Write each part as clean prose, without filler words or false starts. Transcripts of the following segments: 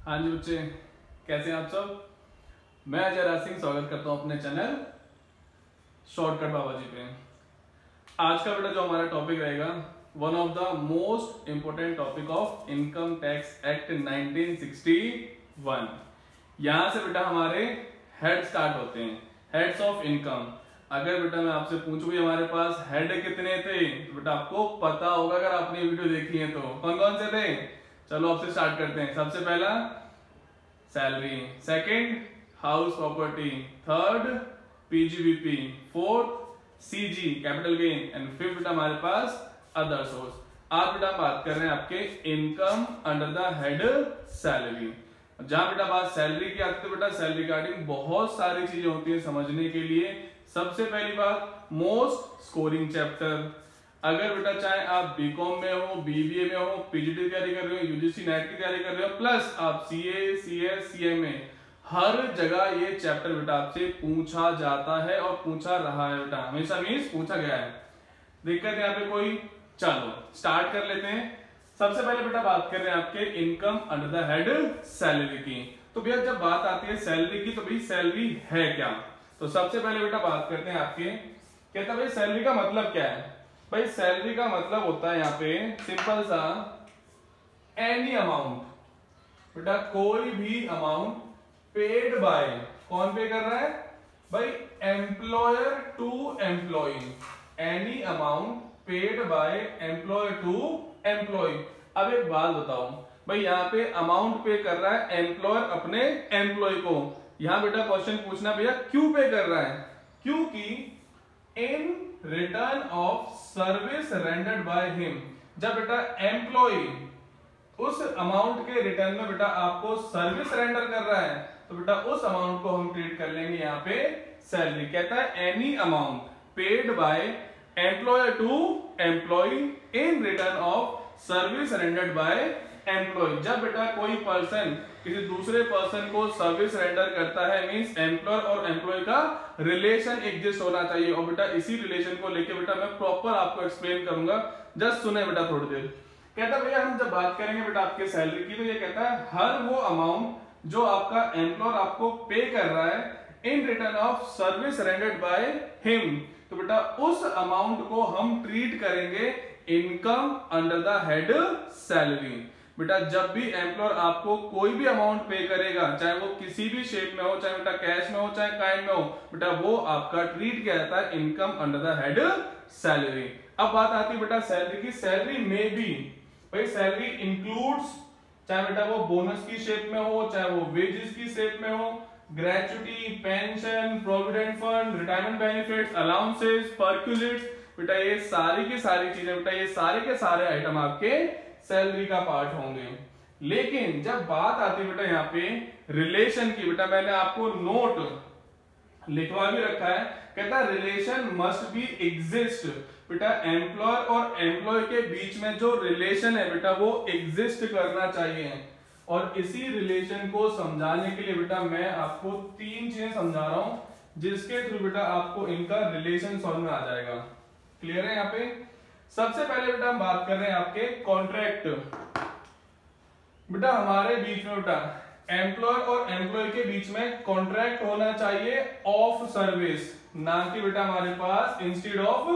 हाँ जी बच्चे, कैसे हैं आप सब। मैं अजय राज सिंह स्वागत करता हूँ अपने चैनल शॉर्टकट बाबा जी पे। आज का बेटा जो हमारा टॉपिक रहेगा, one of the most important topic of income tax act 1961। यहाँ से बेटा हमारे हेड स्टार्ट होते हैं, हेड्स ऑफ इनकम। अगर बेटा मैं आपसे पूछूं कि हमारे पास हेड कितने थे, तो बेटा आपको पता होगा अगर आपने वीडियो देखी है तो। कौन कौन से थे, चलो आपसे स्टार्ट करते हैं। सबसे पहला salary, second house property, third PGBP, fourth CG capital gain and fifth बेटा हमारे पास अदर सोर्स। आज बेटा बात कर रहे हैं आपके income under the head salary. जहां बेटा बात सैलरी की आती है तो बेटा सैलरी रिगार्डिंग बहुत सारी चीजें होती है समझने के लिए। सबसे पहली बात, मोस्ट स्कोरिंग चैप्टर। अगर बेटा चाहे आप बीकॉम में हो, बीबीए में हो, पीजीटी की तैयारी कर रहे हो, यूजीसी नेट की तैयारी कर रहे हो, प्लस आप सीए, सीएस, सीएमए, हर जगह ये चैप्टर बेटा आपसे पूछा जाता है और पूछा रहा है बेटा, हमेशा मींस पूछा गया है। दिक्कत है यहाँ पे कोई? चलो स्टार्ट कर लेते हैं। सबसे पहले बेटा बात कर रहे हैं आपके income under the head salary की। तो भैया जब बात आती है सैलरी की, तो भाई सैलरी है क्या? तो सबसे पहले बेटा बात करते हैं आपके, कहता है भाई सैलरी का मतलब क्या है। भाई सैलरी का मतलब होता है यहाँ पे सिंपल सा, एनी अमाउंट, बेटा कोई भी अमाउंट पेड बाय, कौन पे कर रहा है भाई? Employer to employee. Any amount paid by employer to employee. अब एक बात बताओ भाई, यहाँ पे अमाउंट पे कर रहा है एम्प्लॉयर अपने एम्प्लॉय को। यहां बेटा क्वेश्चन पूछना भैया क्यों पे कर रहा है? क्योंकि इन return of service rendered by him, जब बेटा एम्प्लॉय उस अमाउंट के रिटर्न में बेटा आपको सर्विस रेंडर कर रहा है, तो बेटा उस अमाउंट को हम ट्रीट कर लेंगे यहाँ पे सैलरी। कहता है any amount paid by employer to employee in return of service rendered by employee. जब बेटा कोई पर्सन किसी दूसरे पर्सन को सर्विस रेंडर करता है, मींस एम्प्लॉयर और एम्प्लॉय का रिलेशन एग्जिस्ट होना चाहिए। और बेटा इसी रिलेशन को लेके बेटा मैं प्रॉपर आपको एक्सप्लेन करूंगा, जस्ट सुने बेटा थोड़ी देर। कहता है भैया हम जब बात करेंगे बेटा आपके सैलरी की, तो ये कहता है हर वो अमाउंट जो आपका एम्प्लॉयर आपको पे कर रहा है इन return of service rendered by him, तो बेटा उस अमाउंट को हम ट्रीट करेंगे income under the head salary. बेटा जब भी एम्प्लॉयर आपको कोई भी अमाउंट पे करेगा, चाहे वो किसी भी शेप में हो, चाहे बेटा कैश में हो, चाहे काइंड में हो, बेटा वो आपका ट्रीट किया जाता है income under the head salary. अब बात आती है बेटा सैलरी की। सैलरी में भी भाई सैलरी इंक्लूड्स, चाहे बेटा वो बोनस की शेप में हो, चाहे वो वेजेस की शेप में हो, gratuity, pension, provident fund, retirement benefits, allowances, perquisites, बेटा ये सारी की सारी चीजें, बेटा ये सारे के सारे आइटम आपके सैलरी का पार्ट होंगे। लेकिन जब बात आती है बेटा यहाँ पे रिलेशन की, बेटा मैंने आपको नोट लिखवा भी रखा है, कहता है रिलेशन मस्ट बी एग्जिस्ट। बेटा एम्प्लॉयर और एम्प्लॉय के बीच में जो रिलेशन है बेटा वो एग्जिस्ट करना चाहिए। और इसी रिलेशन को समझाने के लिए बेटा मैं आपको तीन चीजें समझा रहा हूं, जिसके थ्रू बेटा आपको इनका रिलेशन समझ में आ जाएगा। क्लियर है यहाँ पे? सबसे पहले बेटा हम बात कर रहे हैं आपके कॉन्ट्रैक्ट। बेटा हमारे बीच में बेटा एम्प्लॉयर और एम्प्लॉय के बीच में कॉन्ट्रैक्ट होना चाहिए ऑफ सर्विस, ना कि बेटा हमारे पास इंस्टेड ऑफ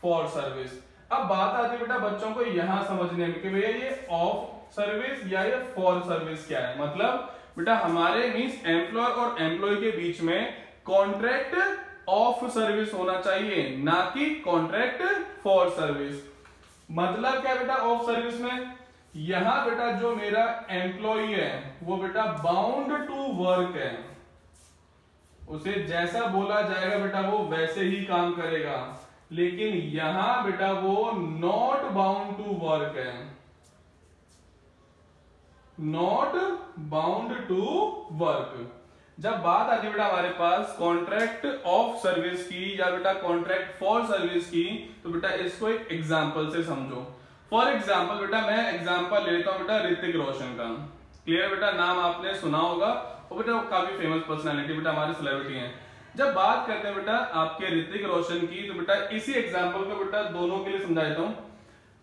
फॉर सर्विस। अब बात आती है बेटा बच्चों को यहां समझने में कि भैया ये ऑफ सर्विस या ये फॉर सर्विस क्या है। मतलब बेटा हमारे मींस एम्प्लॉयर और एम्प्लॉय के बीच में कॉन्ट्रैक्ट ऑफ सर्विस होना चाहिए, ना कि कॉन्ट्रैक्ट फॉर सर्विस। मतलब क्या बेटा ऑफ सर्विस में? यहां बेटा जो मेरा एम्प्लॉय है वो बेटा बाउंड टू वर्क है, उसे जैसा बोला जाएगा बेटा वो वैसे ही काम करेगा। लेकिन यहां बेटा वो नॉट बाउंड टू वर्क है, नॉट बाउंड टू वर्क। जब बात आती है बेटा हमारे पास कॉन्ट्रैक्ट ऑफ सर्विस की या बेटा कॉन्ट्रैक्ट फॉर सर्विस की, तो बेटा इसको एक एग्जांपल से समझो। फॉर एग्जांपल बेटा मैं एग्जांपल ले लेता हूं बेटा ऋतिक रोशन का। क्लियर बेटा? नाम आपने सुना होगा, और बेटा काफी फेमस पर्सनैलिटी बेटा हमारे सेलिब्रिटी हैं। जब बात करते हैं बेटा आपके ऋतिक रोशन की, तो बेटा इसी एग्जांपल को बेटा दोनों के लिए समझा देता हूं।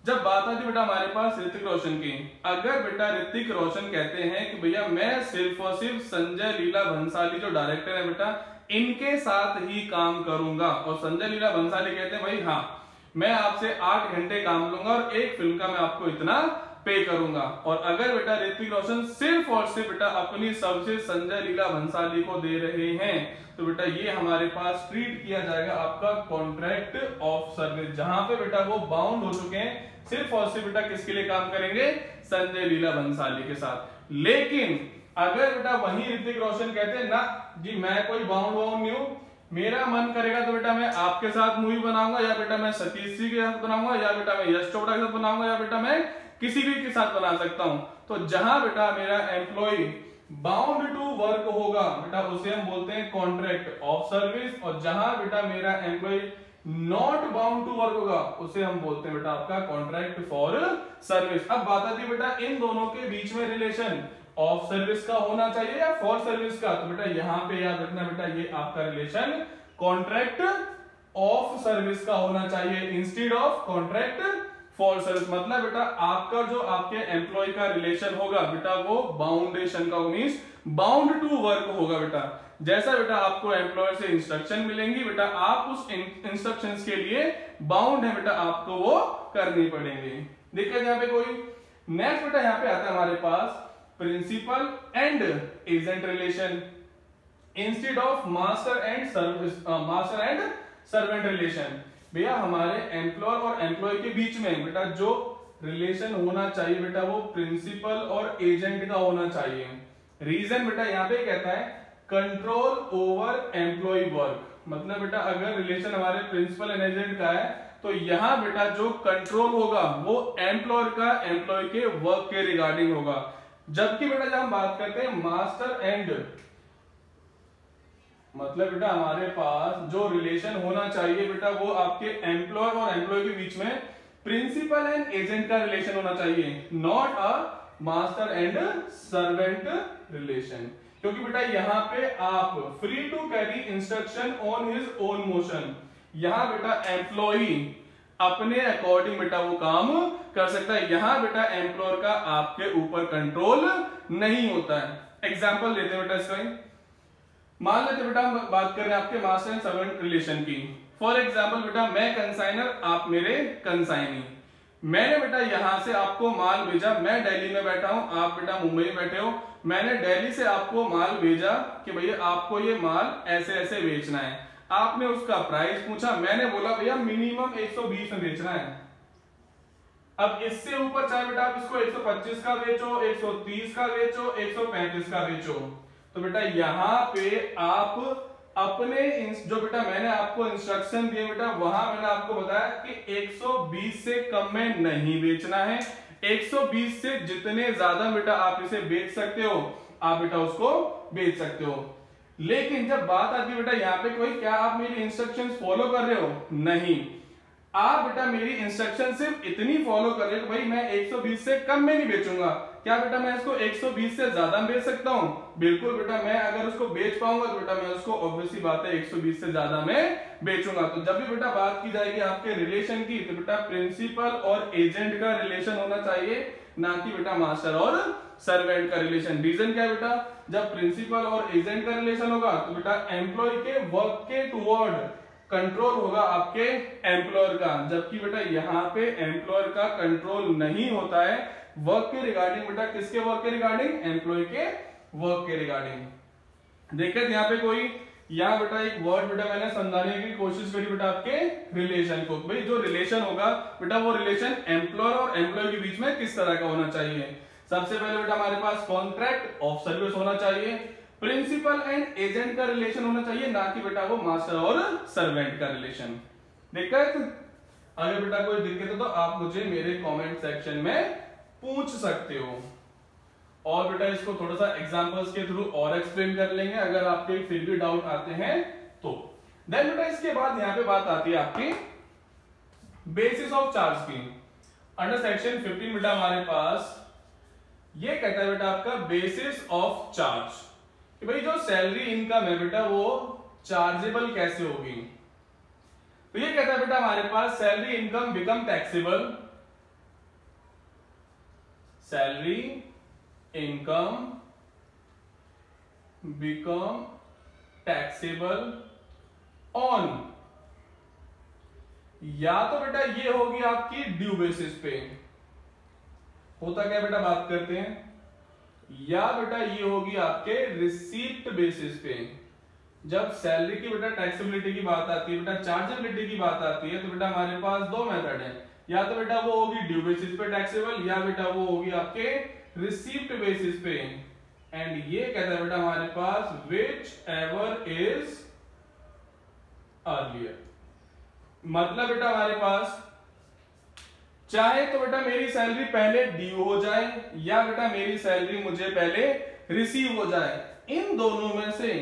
जब बात आती बेटा हमारे पास ऋतिक रोशन की, अगर बेटा ऋतिक रोशन कहते हैं कि भैया मैं सिर्फ और सिर्फ संजय लीला भंसाली जो डायरेक्टर है बेटा इनके साथ ही काम करूंगा, और संजय लीला भंसाली कहते हैं भाई हाँ मैं आपसे 8 घंटे काम लूंगा और एक फिल्म का मैं आपको इतना पे करूंगा, और अगर बेटा ऋतिक रोशन सिर्फ और सिर्फ बेटा अपनी सर्विस संजय लीला भंसाली को दे रहे हैं तो बेटा ये हमारे पास ट्रीट किया जाएगा आपका कॉन्ट्रैक्ट ऑफ सर्विस, जहां पे बेटा वो बाउंड हो चुके हैं सिर्फ और सिर्फ बेटा किसके लिए काम करेंगे, संजय लीला भंसाली के साथ। लेकिन अगर बेटा वही ऋतिक रोशन कहते हैं ना जी मैं कोई बाउंड नहीं हूं, मेरा मन करेगा तो बेटा मैं आपके साथ मूवी बनाऊंगा, या बेटा मैं सतीश जी के साथ बनाऊंगा, या बेटा मैं यश चोपड़ा के साथ बनाऊंगा, या बेटा मैं किसी भी के साथ बना सकता हूं, तो जहां बेटा मेरा एम्प्लॉय बाउंड टू वर्क होगा बेटा उसे हम बोलते हैं कॉन्ट्रैक्ट ऑफ सर्विस, और जहां बेटा मेरा employee not bound to work होगा उसे हम बोलते हैं बेटा आपका कॉन्ट्रैक्ट फॉर सर्विस। अब बात आती है बेटा इन दोनों के बीच में रिलेशन ऑफ सर्विस का होना चाहिए या फॉर सर्विस का, तो बेटा यहां पे याद रखना बेटा ये आपका रिलेशन कॉन्ट्रैक्ट ऑफ सर्विस का होना चाहिए instead of contract for service. मतलब बेटा आपका जो आपके एम्प्लॉय का रिलेशन होगा बेटा वो बाउंडेशन का मींस बाउंड टू वर्क होगा बेटा, जैसा बेटा आपको एम्प्लॉयर से इंस्ट्रक्शन मिलेंगी बेटा आप उस इंस्ट्रक्शंस के लिए बाउंड है बेटा आपको वो करनी पड़ेंगी। देखिए यहाँ पे कोई नेक्स्ट बेटा यहाँ पे आता है हमारे पास principal and agent relation instead of master and servant relation. भैया हमारे एम्प्लॉयर और एम्प्लॉय के बीच में बेटा जो रिलेशन होना चाहिए बेटा वो प्रिंसिपल और एजेंट का होना चाहिए। रीजन बेटा यहाँ पे कहता है कंट्रोल ओवर एम्प्लॉय वर्क, मतलब बेटा अगर रिलेशन हमारे प्रिंसिपल एंड एजेंट का है तो यहां बेटा जो कंट्रोल होगा वो एम्प्लॉयर का एम्प्लॉय के वर्क के रिगार्डिंग होगा, जबकि बेटा जब हम बात करते हैं मास्टर एंड मतलब बेटा हमारे पास जो रिलेशन होना चाहिए बेटा वो आपके एम्प्लॉयर और एम्प्लॉय के बीच में प्रिंसिपल एंड एजेंट का रिलेशन होना चाहिए, not a master and servant relation, क्योंकि बेटा यहाँ पे आप free to carry instruction on his own motion, यहाँ बेटा एम्प्लॉई अपने अकॉर्डिंग बेटा वो काम कर सकता है, यहाँ बेटा एम्प्लॉयर का आपके ऊपर कंट्रोल नहीं होता है। एग्जांपल लेते हैं बेटा इसका, मान लेते बेटा हम बात कर रहे हैं आपके मास्टर एंड सर्वेंट रिलेशन की। फॉर एग्जांपल बेटा मैं कंसाइनर आप मेरे कंसाइनी, मैंने बेटा यहां से आपको माल भेजा, मैं दिल्ली में बैठा हूं आप बेटा मुंबई में बैठे हो, मैंने दिल्ली से आपको माल भेजा कि भैया आपको ये माल ऐसे ऐसे बेचना है, आपने उसका प्राइस पूछा, मैंने बोला भैया मिनिमम 120 में बेचना है। अब इससे ऊपर चाहे बेटा आप इसको 125 का बेचो, 130 का बेचो, 135 का बेचो, तो बेटा यहाँ पे आप अपने जो बेटा मैंने आपको इंस्ट्रक्शन दिए बेटा वहां मैंने आपको बताया कि 120 से कम में नहीं बेचना है, 120 से जितने ज्यादा बेटा आप इसे बेच सकते हो आप बेटा उसको बेच सकते हो। लेकिन जब बात आती है बेटा यहाँ पे कोई क्या आप मेरी इंस्ट्रक्शंस फॉलो कर रहे हो, नहीं, आप बेटा मेरी इंस्ट्रक्शन सिर्फ इतनी फॉलो कर रहे हो भाई मैं 120 से कम में नहीं बेचूंगा, क्या बेटा मैं इसको 120 से ज्यादा बेच सकता हूं, बिल्कुल बेटा मैं अगर उसको बेच पाऊंगा तो बेटा मैं उसको ऑब्वियसली बात है 120 से ज्यादा में बेचूंगा। तो जब भी बेटा बात की जाएगी आपके रिलेशन की तो बेटा प्रिंसिपल और एजेंट का रिलेशन होना चाहिए, ना कि बेटा मास्टर और सर्वेंट का रिलेशन। रीजन क्या है बेटा, जब प्रिंसिपल और एजेंट का रिलेशन होगा तो बेटा एम्प्लॉय के वर्क के टुवर्ड कंट्रोल होगा आपके एम्प्लॉयर का, जबकि बेटा यहाँ पे एम्प्लॉयर का कंट्रोल नहीं होता है वर्क के रिगार्डिंग, बेटा किसके वर्क के रिगार्डिंग, एम्प्लॉय के वर्क के रिगार्डिंग। देखिए यहाँ पे कोई यहाँ बेटा एक वर्ड बेटा मैंने समझाने की कोशिश करी बेटा आपके रिलेशन को, भाई जो रिलेशन होगा बेटा वो रिलेशन एम्प्लॉयर और एम्प्लॉय के बीच में किस तरह का होना चाहिए। सबसे पहले बेटा हमारे पास कॉन्ट्रैक्ट ऑफ सर्विस होना चाहिए, प्रिंसिपल एंड एजेंट का रिलेशन होना चाहिए, ना कि बेटा वो मास्टर और सर्वेंट का रिलेशन। दिक्कत अगर बेटा कोई दिक्कत है तो आप मुझे मेरे कमेंट सेक्शन में पूछ सकते हो, और बेटा इसको थोड़ा सा एग्जांपल्स के थ्रू और एक्सप्लेन कर लेंगे अगर आपके फिर भी डाउट आते हैं तो। देन बेटा इसके बाद यहाँ पे बात आती है आपकी बेसिस ऑफ चार्ज की। अंडर सेक्शन 15 बेटा हमारे पास ये कहता है बेटा आपका बेसिस ऑफ चार्ज कि भाई जो सैलरी इनकम है बेटा वो चार्जेबल कैसे होगी। तो ये कहता है बेटा हमारे पास salary income become taxable salary income become taxable on, या तो बेटा ये होगी आपकी ड्यू बेसिस पे, होता क्या बेटा बात करते हैं, या बेटा ये होगी आपके रिसीप्ट बेसिस पे। जब सैलरी की बेटा टैक्सेबिलिटी की बात आती है, बेटा चार्जेबिलिटी की बात आती है, तो बेटा हमारे पास दो मेथड है, या तो बेटा वो होगी ड्यू बेसिस पे टैक्सेबल, या बेटा वो होगी आपके रिसीप्ट बेसिस पे। एंड ये कहता है बेटा हमारे पास विच एवर इज अर्लियर, मतलब बेटा हमारे पास चाहे तो बेटा मेरी सैलरी पहले ड्यू हो जाए, या बेटा मेरी सैलरी मुझे पहले रिसीव हो जाए, इन दोनों में से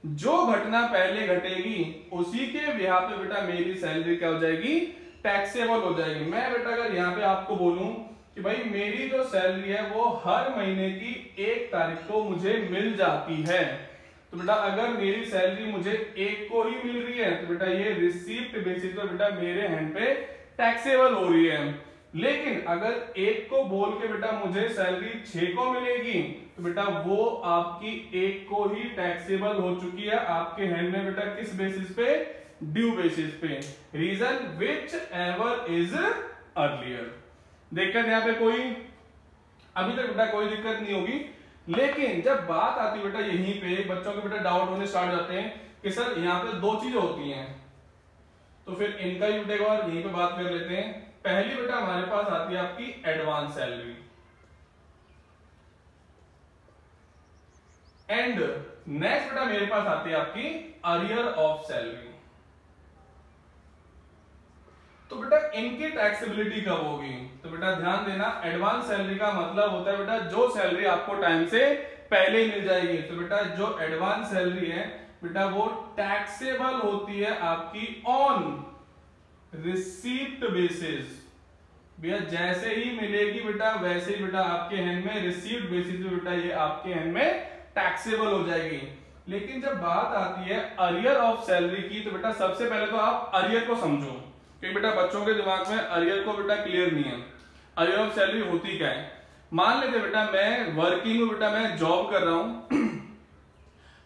जो घटना पहले घटेगी उसी के बिहार पे बेटा मेरी सैलरी क्या हो जाएगी, टैक्सेबल हो जाएगी। मैं बेटा अगर यहाँ पे आपको बोलूं कि भाई मेरी जो सैलरी है वो हर महीने की 1 तारीख को मुझे मिल जाती है, तो बेटा अगर मेरी सैलरी मुझे 1 को ही मिल रही है तो बेटा ये रिसीप्ट बेसिस पे बेटा मेरे हैंड पे टैक्सेबल हो रही है। लेकिन अगर 1 को बोल के बेटा मुझे सैलरी 6 को मिलेगी तो बेटा वो आपकी 1 को ही टैक्सेबल हो चुकी है आपके हैंड में बेटा किस बेसिस पे, ड्यू बेसिस पे। Reason whichever is earlier. देखकर यहाँ पे कोई अभी तक बेटा कोई दिक्कत नहीं होगी, लेकिन जब बात आती है बेटा यहीं पे बच्चों के बेटा डाउट होने स्टार्ट जाते हैं कि सर यहाँ पे 2 चीजें होती हैं, तो फिर इनका ही बेटा एक बार यहीं पे बात कर लेते हैं। पहली बेटा हमारे पास आती है आपकी एडवांस सैलरी, एंड नेक्स्ट बेटा मेरे पास आती है आपकी अरियर ऑफ सैलरी। तो बेटा इनकी टैक्सेबिलिटी कब होगी, तो बेटा ध्यान देना एडवांस सैलरी का मतलब होता है बेटा जो सैलरी आपको टाइम से पहले मिल जाएगी, तो बेटा जो एडवांस सैलरी है बेटा वो टैक्सेबल होती है आपकी ऑन रिसीप्ट बेसिस। भैया जैसे ही मिलेगी बेटा वैसे ही बेटा आपके हैंड में रिसीप्ट बेसिस पे बेटा ये आपके हैंड में टैक्सेबल हो जाएगी। लेकिन जब बात आती है अरियर ऑफ सैलरी की तो बेटा सबसे पहले तो आप अरियर को समझो, क्योंकि बेटा बच्चों के दिमाग में अरियर को बेटा क्लियर नहीं है। अरियर ऑफ सैलरी होती क्या है, मान लेते बेटा मैं वर्किंग हूं, बेटा मैं जॉब कर रहा हूं,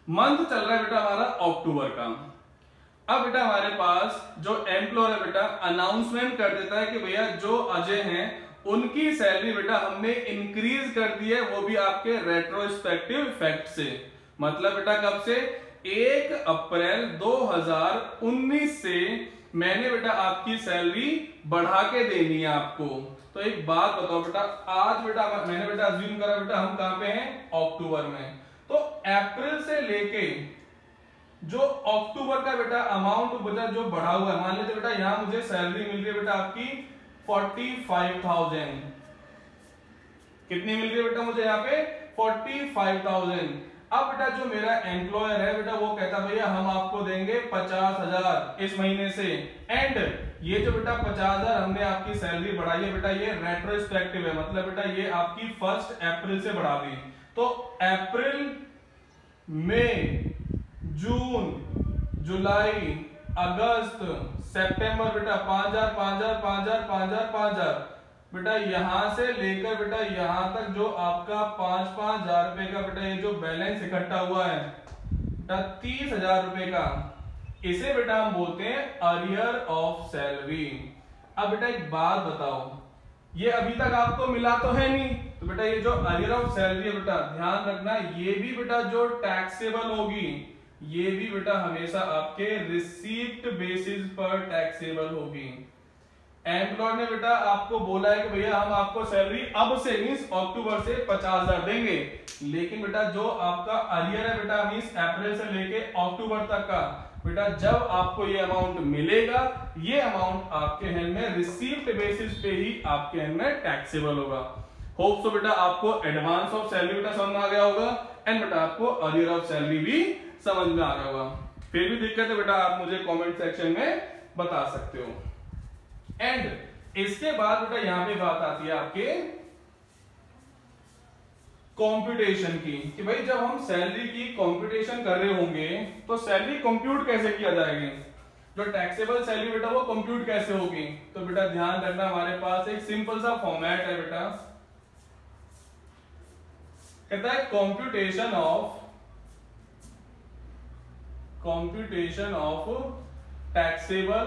मंथ चल रहा है बेटा हमारा अक्टूबर का। अब बेटा हमारे पास जो एम्प्लॉयर है बेटा अनाउंसमेंट कर देता है कि भैया जो अजय हैं उनकी सैलरी बेटा हमने इंक्रीज कर दी है, वो भी आपके रेट्रोस्पेक्टिव इफेक्ट से। मतलब बेटा कब से, 1 अप्रैल 2019 से मैंने बेटा आपकी सैलरी बढ़ा के देनी है आपको। तो एक बात बताओ बेटा, आज बेटा मैंने बेटा अज्यूम करा बेटा हम कहां पे हैं, अक्टूबर में, तो अप्रैल से लेके जो अक्टूबर का बेटा अमाउंट बेटा जो बढ़ा हुआ है, मान लेते बेटा यहां मुझे सैलरी मिल रही है बेटा आपकी 45,000। कितनी मिल रही है बेटा मुझे यहाँ पे 45,000। अब बेटा जो मेरा एम्प्लॉयर है बेटा वो कहता भैया हम आपको देंगे 50,000 इस महीने से, एंड ये जो बेटा 50,000 हमने आपकी सैलरी बढ़ाई है बेटा ये रेट्रोस्पेक्टिव है, मतलब बेटा ये आपकी 1 अप्रैल से बढ़ा दी। तो अप्रैल, मई, जून, जुलाई, अगस्त, सितंबर बेटा 5,000 5,000 5,000 5,000 5,000 बेटा यहां से लेकर बेटा यहां तक जो आपका 5,000 रुपए का बेटा ये जो बैलेंस इकट्ठा हुआ है बेटा 30,000 रुपए का, इसे बेटा हम बोलते हैं अरियर ऑफ सैलरी। अब बेटा एक बात बताओ, ये अभी तक आपको मिला तो है नहीं, तो बेटा ये जो अरियर ऑफ सैलरी है बेटा ध्यान रखना ये भी बेटा जो टैक्सेबल होगी ये भी बेटा हमेशा आपके रिसीप्ट बेसिस पर टैक्सेबल होगी। एम्प्लॉयर ने बेटा आपको बोला है कि भैया हम आपको सैलरी अब से मींस अक्टूबर से 50,000 देंगे, लेकिन बेटा जो आपका अरियर है बेटा मींस अप्रैल से लेके अक्टूबर तक का बेटा जब आपको ये अमाउंट मिलेगा ये अमाउंट आपके हैंड में रिसीप्ट बेसिस पे ही आपके हैंड में टैक्सेबल होगा। होप सो बेटा आपको एडवांस ऑफ सैलरी बेटा समझ में आ गया होगा, एंड बेटा आपको अरियर ऑफ सैलरी भी समझ में आ गया होगा। फिर भी दिक्कत है बेटा आप मुझे कमेंट सेक्शन में बता सकते हो। एंड इसके बाद बेटा यहां पे बात आती है आपके कंप्यूटेशन की, कि भाई जब हम सैलरी की कंप्यूटेशन कर रहे होंगे तो सैलरी कंप्यूट कैसे किया जाएगी, जो टैक्सेबल सैलरी बेटा वो कंप्यूट कैसे होगी। तो बेटा ध्यान रखना हमारे पास एक सिंपल सा फॉर्मेट है बेटा, कहता है computation of taxable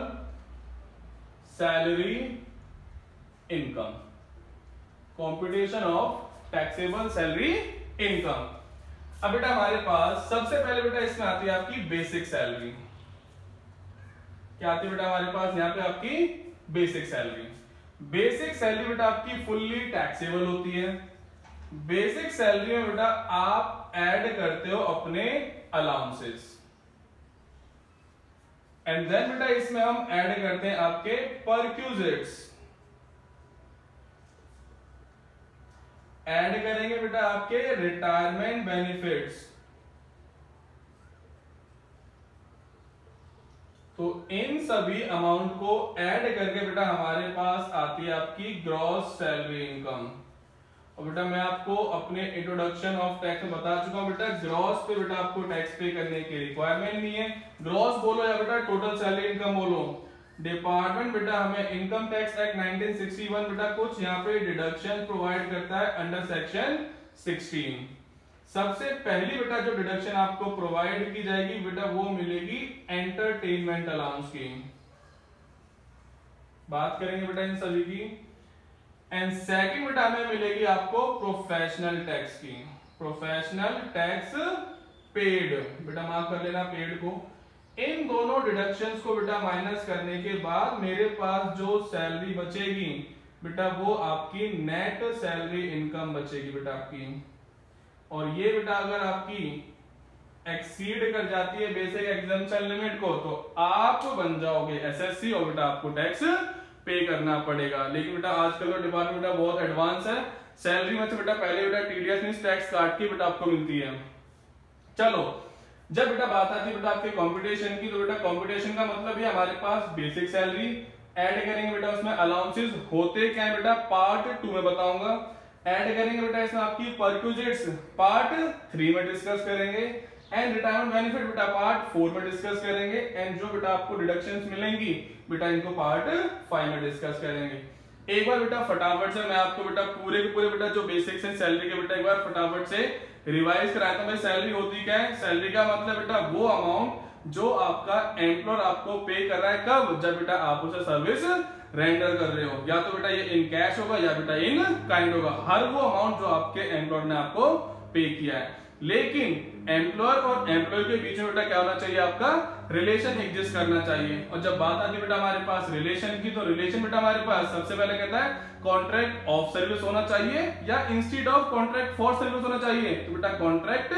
salary income, computation of taxable salary income. अब बेटा हमारे पास सबसे पहले बेटा इसमें आती है आपकी बेसिक सैलरी। क्या आती है बेटा हमारे पास यहाँ पे आपकी बेसिक सैलरी। बेसिक सैलरी बेटा आपकी फुल्ली टैक्सेबल होती है। बेसिक सैलरी में बेटा आप ऐड करते हो अपने अलाउंसेस, एंड देन बेटा इसमें हम ऐड करते हैं आपके परक्यूजिट्स। ऐड करेंगे बेटा आपके रिटायरमेंट बेनिफिट्स। तो इन सभी अमाउंट को ऐड करके बेटा हमारे पास आती है आपकी ग्रॉस सैलरी इनकम। और बेटा मैं आपको अपने इंट्रोडक्शन ऑफ टैक्स में बता चुका हूं बेटा, ग्रॉस पे बेटा आपको टैक्स पे करने की रिक्वायरमेंट नहीं है। ग्रॉस बोलो या बेटा टोटल सैलरी इनकम बोलो, डिपार्टमेंट बेटा हमें इनकम टैक्स एक्ट 1961 बेटा कुछ यहाँ पे डिडक्शन प्रोवाइड करता है अंडर सेक्शन 16। सबसे पहली बेटा जो डिडक्शन आपको प्रोवाइड की जाएगी बेटा वो मिलेगी एंटरटेनमेंट अलाउंस की। बात करेंगे बेटा इन सभी की। एंड सेकंड बेटा हमें मिलेगी आपको प्रोफेशनल टैक्स की, प्रोफेशनल टैक्स पेड, बेटा माफ कर लेना पेड को। इन दोनों डिडक्शंस को बेटा माइनस करने के बाद मेरे पास जो सैलरी बचेगी बेटा वो आपकी नेट सैलरी इनकम बचेगी बेटा आपकी। और ये बेटा अगर आपकी एक्सीड कर जाती है बेसिक एग्जम्पशन लिमिट को तो आप बन जाओगे एसएससी और बेटा आपको टैक्स पे करना पड़ेगा। लेकिन बेटा आजकल का डिपार्टमेंट बेटा बहुत एडवांस है, सैलरी में से बेटा पहले बेटा टीडीएस मींस टैक्स काट के बेटा आपको मिलती है। चलो जब बेटा बात आती है बेटा आपके कंपटीशन की, तो बेटा कंपटीशन का मतलब है हमारे पास बेसिक सैलरी ऐड करेंगे बेटा उसमें अलाउंसेस होते क्या है बेटा पार्ट 2 में बताऊंगा। ऐड करेंगे बेटा इसमें आपकी परक्यूजिट्स पार्ट 3 में डिस्कस करेंगे, एंड रिटायरमेंट बेनिफिट बेटा पार्ट 4 में डिस्कस करेंगे, एंड जो बेटा आपको डिडक्शंस मिलेंगी बेटा इनको पार्ट 5 में डिस्कस करेंगे। एक बार बेटा फटाफट से मैं आपको बेटा पूरे के पूरे बेटा जो बेसिक्स हैं सैलरी के बेटा एक बार फटाफट से रिवाइज कराता हूं। सैलरी होती क्या है? सैलरी का मतलब बेटा वो अमाउंट जो आपका एम्प्लॉयर आपको पे कर रहा है, कब? जब बेटा आप उसे सर्विस रेंडर कर रहे हो, या तो बेटा ये इन कैश होगा या बेटा इन काइंड होगा, हर वो अमाउंट जो आपके एम्प्लॉयर ने आपको पे किया है। लेकिन एम्प्लॉयर और एम्प्लॉय के बीच में बेटा क्या होना चाहिए? आपका रिलेशन एग्जिस्ट करना चाहिए। और जब बात आती है बेटा हमारे पास रिलेशन की, तो रिलेशन बेटा हमारे पास सबसे पहले कहता है कॉन्ट्रैक्ट ऑफ सर्विस होना चाहिए या instead of contract for service होना चाहिए। तो बेटा कॉन्ट्रैक्ट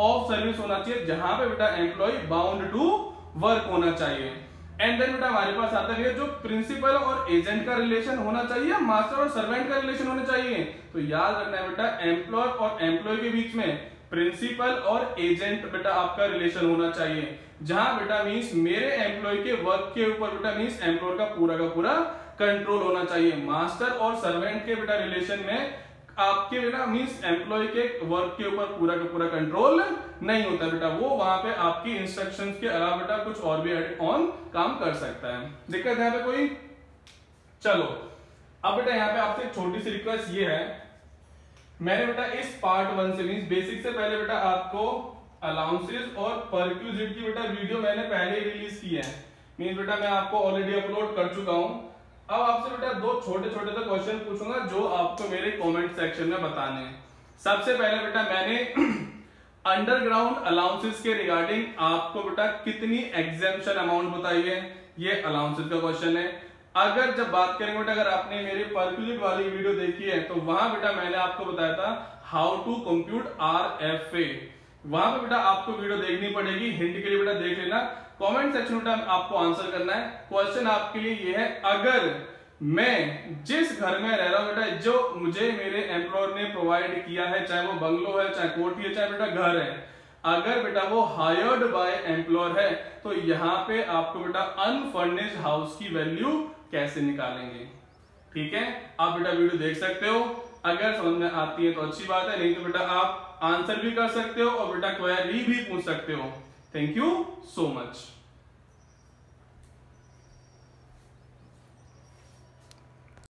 ऑफ सर्विस होना चाहिए, जहां पे बेटा एम्प्लॉय बाउंड टू वर्क होना चाहिए। एंड देन बेटा हमारे पास आता है जो प्रिंसिपल और एजेंट का रिलेशन होना चाहिए, मास्टर और सर्वेंट का रिलेशन होना चाहिए। तो याद रखना है बेटा एम्प्लॉयर और एम्प्लॉय के बीच में प्रिंसिपल और एजेंट बेटा आपका रिलेशन होना चाहिए, जहां बेटा मींस मेरे एम्प्लॉय के वर्क के ऊपर बेटा मींस एम्प्लॉयर का पूरा कंट्रोल होना चाहिए। मास्टर और सर्वेंट के बेटा रिलेशन में आपके बेटा मींस एम्प्लॉय के वर्क के ऊपर पूरा का पूरा कंट्रोल नहीं होता बेटा, वो वहां पे आपकी इंस्ट्रक्शंस के अलावा बेटा कुछ और भी एड ऑन काम कर सकता है। दिक्कत यहाँ पे कोई? चलो अब बेटा यहाँ पे आपसे छोटी सी रिक्वेस्ट ये है, मैंने बेटा इस पार्ट 1 से मींस बेसिक से पहले बेटा आपको अलाउंसेस और परक्यूजिट की बेटा वीडियो मैंने पहले ही रिलीज की है, मींस बेटा मैं आपको ऑलरेडी अपलोड कर चुका हूं। अब आपसे बेटा दो छोटे छोटे से क्वेश्चन पूछूंगा जो आपको मेरे कमेंट सेक्शन में बताने हैं। सबसे पहले बेटा मैंने अंडरग्राउंड अलाउंसेस के रिगार्डिंग आपको बेटा कितनी एग्जेम्पशन अमाउंट बताई है, ये अलाउंसेस का क्वेश्चन है। अगर जब बात करेंगे बेटा अगर आपने मेरे परक्यूजिट वाली वीडियो देखी है तो वहां बेटा मैंने आपको बताया था हाउ टू कंप्यूट RFA, वहां पे बेटा आपको वीडियो देखनी पड़ेगी, हिंट के लिए बेटा देख लेना। कमेंट सेक्शन में आपको आंसर करना है। क्वेश्चन आपके लिए ये है, अगर मैं जिस घर में रह रहा हूं बेटा जो मुझे मेरे एम्प्लॉयर ने प्रोवाइड किया है, चाहे वो बंगलो है, चाहे कोठी है, चाहे बेटा घर है, अगर बेटा वो हायर्ड बाय एम्प्लॉयर है तो यहाँ पे आपको बेटा अनफर्निश्ड हाउस की वैल्यू कैसे निकालेंगे? ठीक है, आप बेटा वीडियो देख सकते हो, अगर समझ में आती है तो अच्छी बात है, नहीं तो बेटा आप आंसर भी कर सकते हो और बेटा क्वेरी भी पूछ सकते हो। Thank you so much.